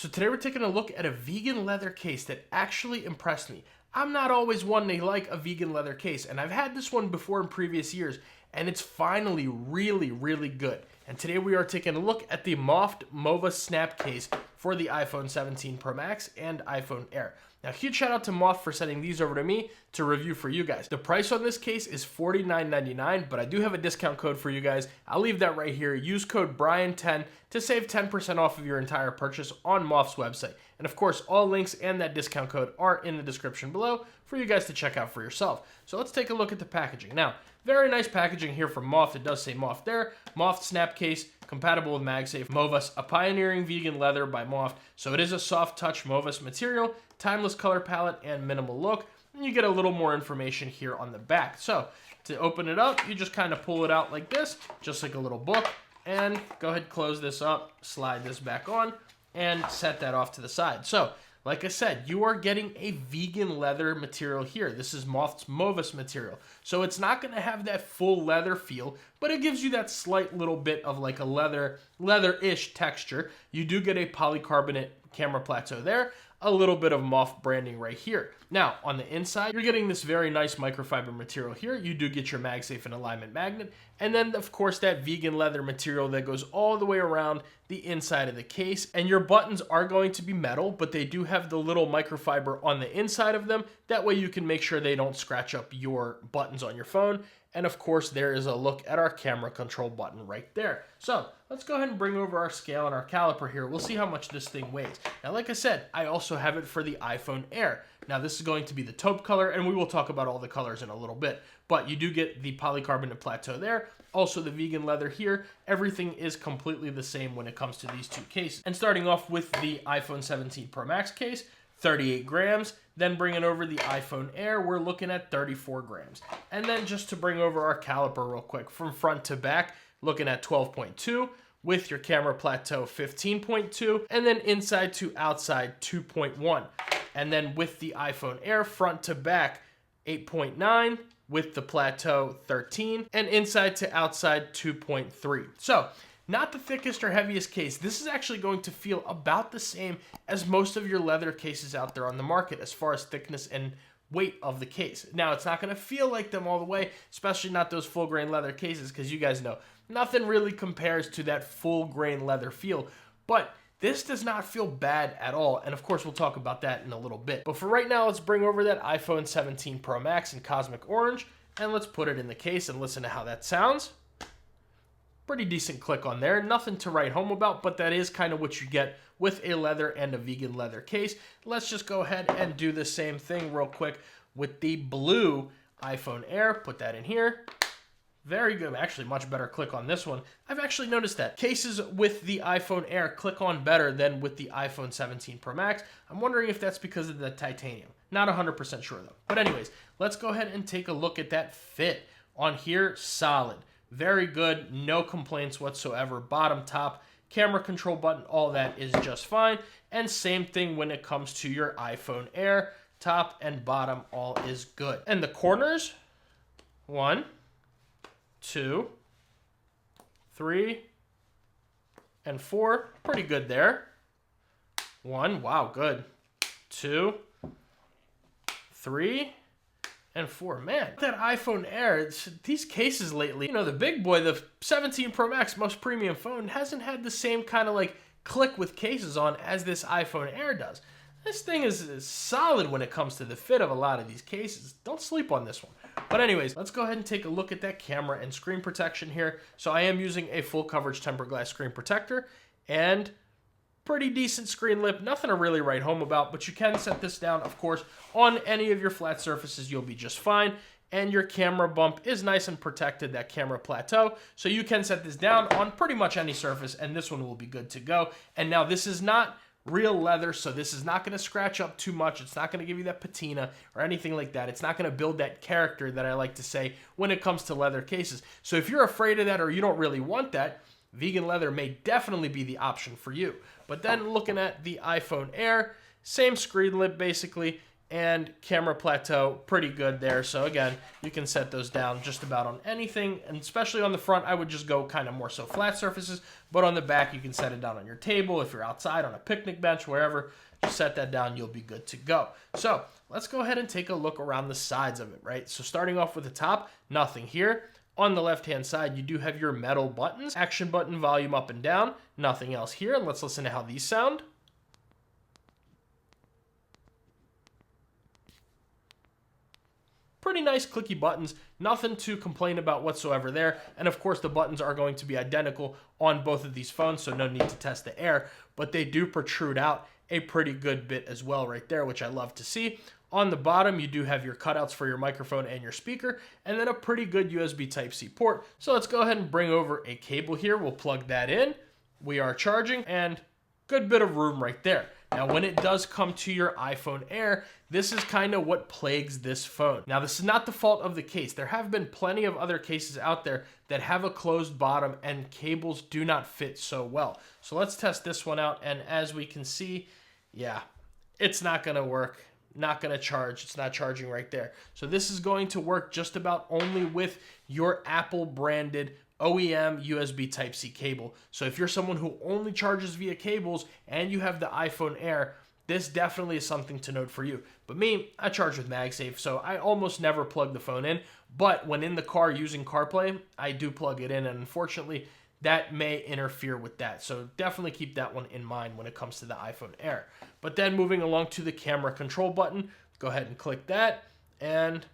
So today we're taking a look at a vegan leather case that actually impressed me. I'm not always one to like a vegan leather case, and I've had this one before in previous years, and it's finally really good. And today we are taking a look at the Moft Movas Snap Case for the iPhone 17 Pro Max and iPhone Air. Now, huge shout out to Moft for sending these over to me to review for you guys. The price on this case is $49.99, but I do have a discount code for you guys. I'll leave that right here. Use code Brian10 to save 10% off of your entire purchase on Moft's website. And of course, all links and that discount code are in the description below for you guys to check out for yourself. So let's take a look at the packaging. Now, very nice packaging here from Moft. It does say Moft there. Moft Snap Case, compatible with MagSafe. Movas, a pioneering vegan leather by Moft. So it is a soft touch Movas material, timeless color palette, and minimal look. And you get a little more information here on the back. So to open it up, you just kind of pull it out like this, just like a little book. And go ahead, close this up, slide this back on, and set that off to the side. So, like I said, you are getting a vegan leather material here. This is Moft's Movas material. So it's not going to have that full leather feel, but it gives you that slight little bit of like a leather-ish texture. You do get a polycarbonate camera plateau there, a little bit of Moft branding right here. Now, on the inside, you're getting this very nice microfiber material here. You do get your MagSafe and alignment magnet, and then, of course, that vegan leather material that goes all the way around the inside of the case. And your buttons are going to be metal, but they do have the little microfiber on the inside of them. That way you can make sure they don't scratch up your buttons on your phone. And of course, there is a look at our camera control button right there. So let's go ahead and bring over our scale and our caliper here. We'll see how much this thing weighs. Now, like I said, I also have it for the iPhone Air. Now, this is going to be the taupe color, and we will talk about all the colors in a little bit. But you do get the polycarbonate plateau there. Also, the vegan leather here. Everything is completely the same when it comes to these two cases. And starting off with the iPhone 17 Pro Max case, 38 grams. Then bringing over the iPhone Air, we're looking at 34 grams. And then just to bring over our caliper real quick, from front to back, looking at 12.2, with your camera plateau 15.2, and then inside to outside 2.1. And then with the iPhone Air, front to back 8.9, with the plateau 13, and inside to outside 2.3. So, not the thickest or heaviest case. This is actually going to feel about the same as most of your leather cases out there on the market as far as thickness and weight of the case. Now, it's not going to feel like them all the way, especially not those full grain leather cases, because you guys know nothing really compares to that full grain leather feel. But this does not feel bad at all, and of course we'll talk about that in a little bit. But for right now, let's bring over that iPhone 17 Pro Max in Cosmic Orange, and let's put it in the case and listen to how that sounds. Pretty decent click on there. Nothing to write home about, but that is kind of what you get with a leather and a vegan leather case. Let's just go ahead and do the same thing real quick with the blue iPhone Air. Put that in here. Very good. Actually, much better click on this one. I've actually noticed that cases with the iPhone Air click on better than with the iPhone 17 Pro Max. I'm wondering if that's because of the titanium. Not 100% sure though. But anyways, let's go ahead and take a look at that fit. On here, solid. Very good, no complaints whatsoever. Bottom, top, camera control button, all that is just fine. And same thing when it comes to your iPhone Air. Top and bottom, all is good. And the corners, 1, 2, 3, and 4. Pretty good there. 1, wow, good. 2, 3, and 4. Man, that iPhone Air, these cases lately, you know, the big boy, the 17 Pro Max, most premium phone, hasn't had the same kind of like click with cases on as this iPhone Air does. This thing is solid when it comes to the fit of a lot of these cases. Don't sleep on this one. But anyways, let's go ahead and take a look at that camera and screen protection here. So I am using a full coverage tempered glass screen protector and pretty decent screen lip. Nothing to really write home about, but you can set this down, of course, on any of your flat surfaces. You'll be just fine. And your camera bump is nice and protected, that camera plateau. So you can set this down on pretty much any surface, and this one will be good to go. And now this is not real leather, so this is not going to scratch up too much. It's not going to give you that patina or anything like that. It's not going to build that character that I like to say when it comes to leather cases. So if you're afraid of that or you don't really want that, vegan leather may definitely be the option for you. But then looking at the iPhone Air, same screen lip basically, and camera plateau, pretty good there. So again, you can set those down just about on anything, and especially on the front, I would just go kind of more so flat surfaces, but on the back, you can set it down on your table, if you're outside on a picnic bench, wherever, just set that down, you'll be good to go. So let's go ahead and take a look around the sides of it, right? So starting off with the top, nothing here. On the left-hand side, you do have your metal buttons, action button, volume up and down, nothing else here. Let's listen to how these sound. Pretty nice clicky buttons, nothing to complain about whatsoever there. And of course the buttons are going to be identical on both of these phones, so no need to test the air, but they do protrude out a pretty good bit as well right there, which I love to see. On the bottom, you do have your cutouts for your microphone and your speaker, and then a pretty good USB Type-C port. So let's go ahead and bring over a cable here. We'll plug that in. We are charging, and good bit of room right there. Now, when it does come to your iPhone Air, this is kind of what plagues this phone. Now, this is not the fault of the case. There have been plenty of other cases out there that have a closed bottom and cables do not fit so well. So let's test this one out, and as we can see, yeah, it's not going to work. Not going to charge. It's not charging right there. So this is going to work just about only with your Apple branded OEM USB Type-C cable. So if you're someone who only charges via cables and you have the iPhone Air, this definitely is something to note for you. But me, I charge with MagSafe, so I almost never plug the phone in. But when in the car using CarPlay, I do plug it in, and unfortunately, that may interfere with that. So definitely keep that one in mind when it comes to the iPhone Air. But then moving along to the camera control button, go ahead and click that, and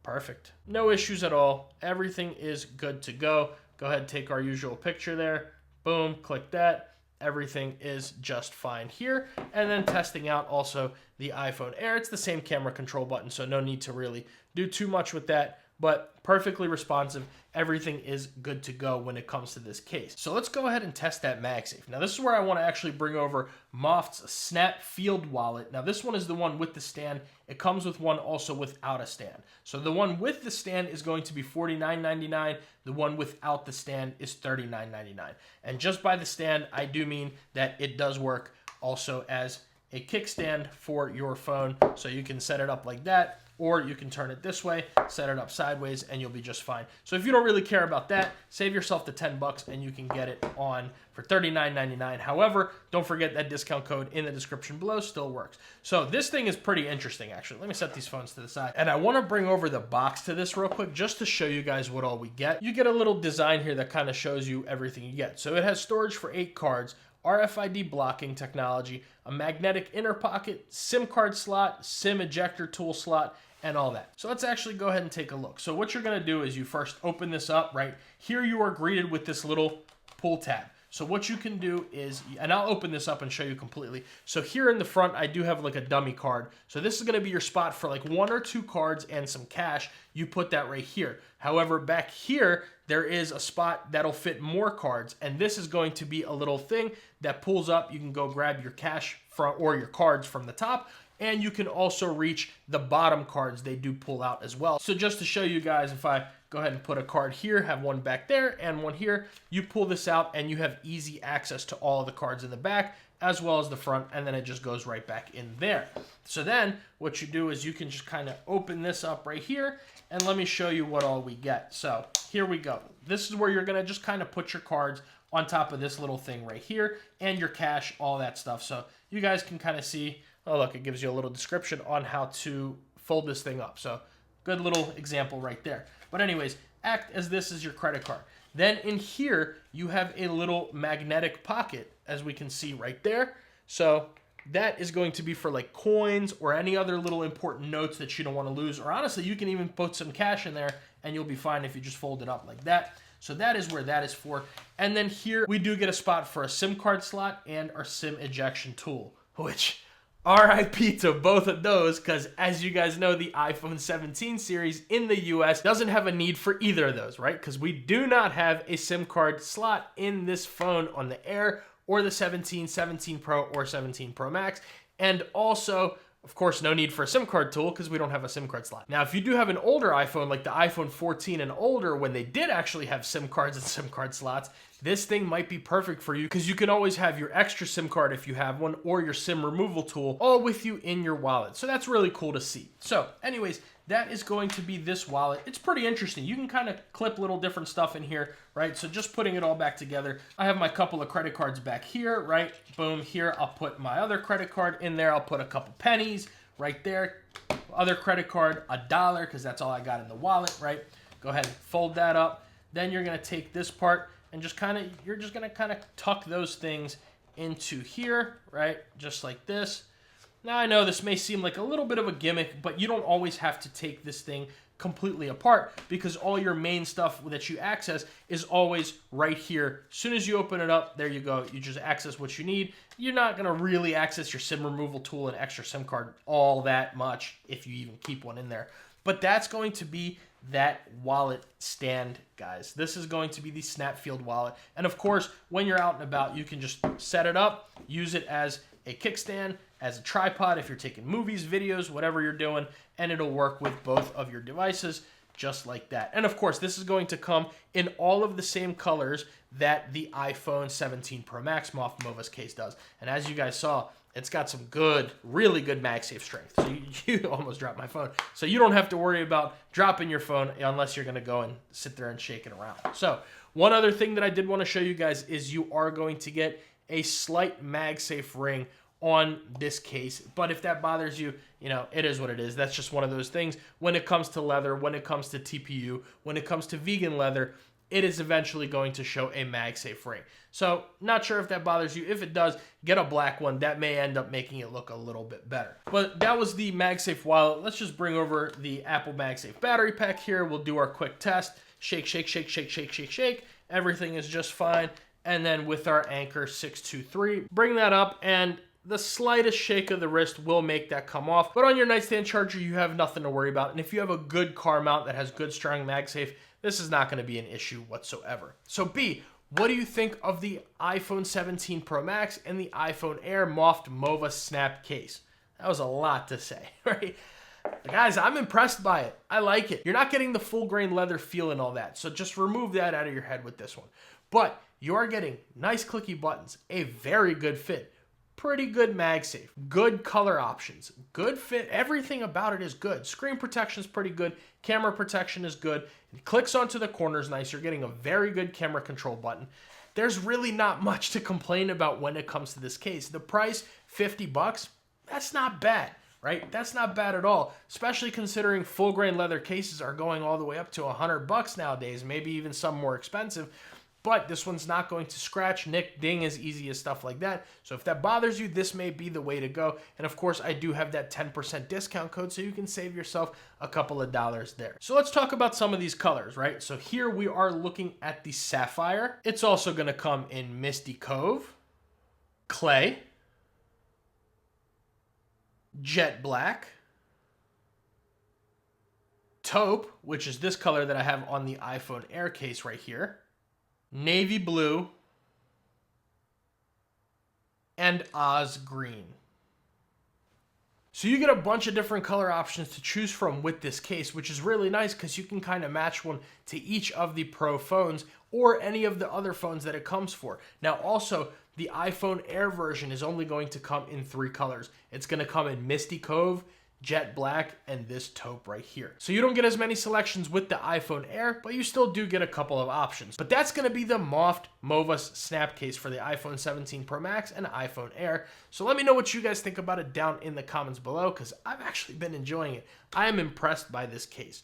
perfect. No issues at all. Everything is good to go. Go ahead and take our usual picture there. Boom, click that. Everything is just fine here. And then testing out also the iPhone Air. It's the same camera control button, so no need to really do too much with that, but perfectly responsive. Everything is good to go when it comes to this case. So let's go ahead and test that MagSafe. Now this is where I want to actually bring over Moft's Snap Field Wallet. Now this one is the one with the stand. It comes with one also without a stand. So the one with the stand is going to be $49.99. The one without the stand is $39.99. And just by the stand, I do mean that it does work also as a kickstand for your phone. So you can set it up like that, or you can turn it this way, set it up sideways, and you'll be just fine. So if you don't really care about that, save yourself the 10 bucks and you can get it on for $39.99. However, don't forget that discount code in the description below still works. So this thing is pretty interesting, actually. Let me set these phones to the side. And I want to bring over the box to this real quick just to show you guys what all we get. You get a little design here that kind of shows you everything you get. So it has storage for 8 cards, RFID blocking technology, a magnetic inner pocket, SIM card slot, SIM ejector tool slot, and all that. So let's actually go ahead and take a look. So what you're gonna do is you first open this up, right? Here you are greeted with this little pull tab. So what you can do is, and I'll open this up and show you completely. So here in the front, I do have like a dummy card. So this is gonna be your spot for like 1 or 2 cards and some cash. You put that right here. However, back here, there is a spot that'll fit more cards. And this is going to be a little thing that pulls up. You can go grab your cash from, or your cards from the top. And you can also reach the bottom cards. They do pull out as well. So just to show you guys, if I go ahead and put a card here, have one back there and one here, you pull this out and you have easy access to all of the cards in the back as well as the front, and then it just goes right back in there. So then what you do is you can just kind of open this up right here, and let me show you what all we get. So here we go. This is where you're gonna just kind of put your cards on top of this little thing right here, and your cash, all that stuff. So you guys can kind of see, oh look, it gives you a little description on how to fold this thing up. So good little example right there. But anyways, act as this is your credit card. Then in here, you have a little magnetic pocket, as we can see right there. So that is going to be for like coins or any other little important notes that you don't want to lose. Or honestly, you can even put some cash in there and you'll be fine if you just fold it up like that. So that is where that is for. And then here we do get a spot for a SIM card slot and our SIM ejection tool, which RIP to both of those, because as you guys know, the iPhone 17 series in the US doesn't have a need for either of those, right? Because we do not have a SIM card slot in this phone on the Air or the 17, 17 Pro, or 17 Pro Max. And also, of course, no need for a SIM card tool because we don't have a SIM card slot. Now, if you do have an older iPhone, like the iPhone 14 and older, when they did actually have SIM cards and SIM card slots, this thing might be perfect for you because you can always have your extra SIM card if you have one, or your SIM removal tool all with you in your wallet. So that's really cool to see. So anyways, that is going to be this wallet. It's pretty interesting. You can kind of clip little different stuff in here, right? So just putting it all back together. I have my couple of credit cards back here, right? Boom, here. I'll put my other credit card in there. I'll put a couple pennies right there. Other credit card, $1, because that's all I got in the wallet, right? Go ahead and fold that up. Then you're gonna take this part and you're just gonna kind of tuck those things into here, right? Just like this. Now, I know this may seem like a little bit of a gimmick, but you don't always have to take this thing completely apart because all your main stuff that you access is always right here. As soon as you open it up, there you go. You just access what you need. You're not going to really access your SIM removal tool and extra SIM card all that much if you even keep one in there. But that's going to be that wallet stand, guys. This is going to be the Snapfield wallet. And of course, when you're out and about, you can just set it up, use it as a kickstand, as a tripod if you're taking movies, videos, whatever you're doing, and it'll work with both of your devices just like that. And of course, this is going to come in all of the same colors that the iPhone 17 Pro Max Moft Movas case does. And as you guys saw, it's got some good, really good MagSafe strength. So you almost dropped my phone. So you don't have to worry about dropping your phone unless you're gonna go and sit there and shake it around. So one other thing that I did want to show you guys is you are going to get a slight MagSafe ring on this case. But if that bothers you, you know, it is what it is. That's just one of those things. When it comes to leather, when it comes to TPU, when it comes to vegan leather, it is eventually going to show a MagSafe ring. So not sure if that bothers you. If it does, get a black one. That may end up making it look a little bit better. But that was the MagSafe wallet. Let's just bring over the Apple MagSafe battery pack here. We'll do our quick test. Shake, shake, shake, shake, shake, shake, shake. Everything is just fine. And then with our Anchor 623, bring that up, and the slightest shake of the wrist will make that come off. But on your nightstand charger, you have nothing to worry about. And if you have a good car mount that has good strong MagSafe, this is not going to be an issue whatsoever. So B, what do you think of the iPhone 17 Pro Max and the iPhone Air Moft Movas Snap Case? That was a lot to say, right? Guys, I'm impressed by it. I like it. You're not getting the full grain leather feel and all that. So just remove that out of your head with this one. But you are getting nice clicky buttons, a very good fit, pretty good MagSafe, good color options, good fit. Everything about it is good. Screen protection is pretty good. Camera protection is good. It clicks onto the corners nice. You're getting a very good camera control button. There's really not much to complain about when it comes to this case. The price, $50, that's not bad, right? That's not bad at all, especially considering full grain leather cases are going all the way up to $100 nowadays, maybe even some more expensive. But this one's not going to scratch, nick, ding as easy as stuff like that. So if that bothers you, this may be the way to go. And of course, I do have that 10% discount code, so you can save yourself a couple of dollars there. So let's talk about some of these colors, right? So here we are looking at the Sapphire. It's also going to come in Misty Cove, Clay, Jet Black, Taupe, which is this color that I have on the iPhone Air case right here, Navy Blue, and Oz Green. So you get a bunch of different color options to choose from with this case, which is really nice because you can kind of match one to each of the Pro phones or any of the other phones that it comes for. Now also, the iPhone Air version is only going to come in 3 colors. It's going to come in Misty Cove, Jet Black, and this Taupe right here. So you don't get as many selections with the iPhone Air, but you still do get a couple of options. But that's going to be the Moft Movas Snap Case for the iPhone 17 Pro Max and iPhone Air. So let me know what you guys think about it down in the comments below, because I've actually been enjoying it. I am impressed by this case.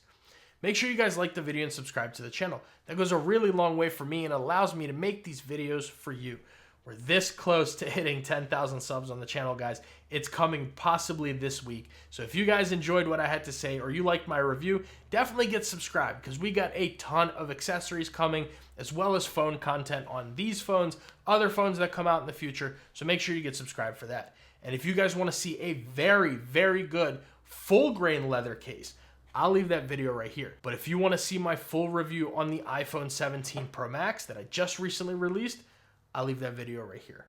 Make sure you guys like the video and subscribe to the channel. That goes a really long way for me and allows me to make these videos for you. We're this close to hitting 10,000 subs on the channel, guys. It's coming possibly this week. So if you guys enjoyed what I had to say or you liked my review, definitely get subscribed because we got a ton of accessories coming as well as phone content on these phones, other phones that come out in the future. So make sure you get subscribed for that. And if you guys want to see a very, very good full grain leather case, I'll leave that video right here. But if you want to see my full review on the iPhone 17 Pro Max that I just recently released, I'll leave that video right here.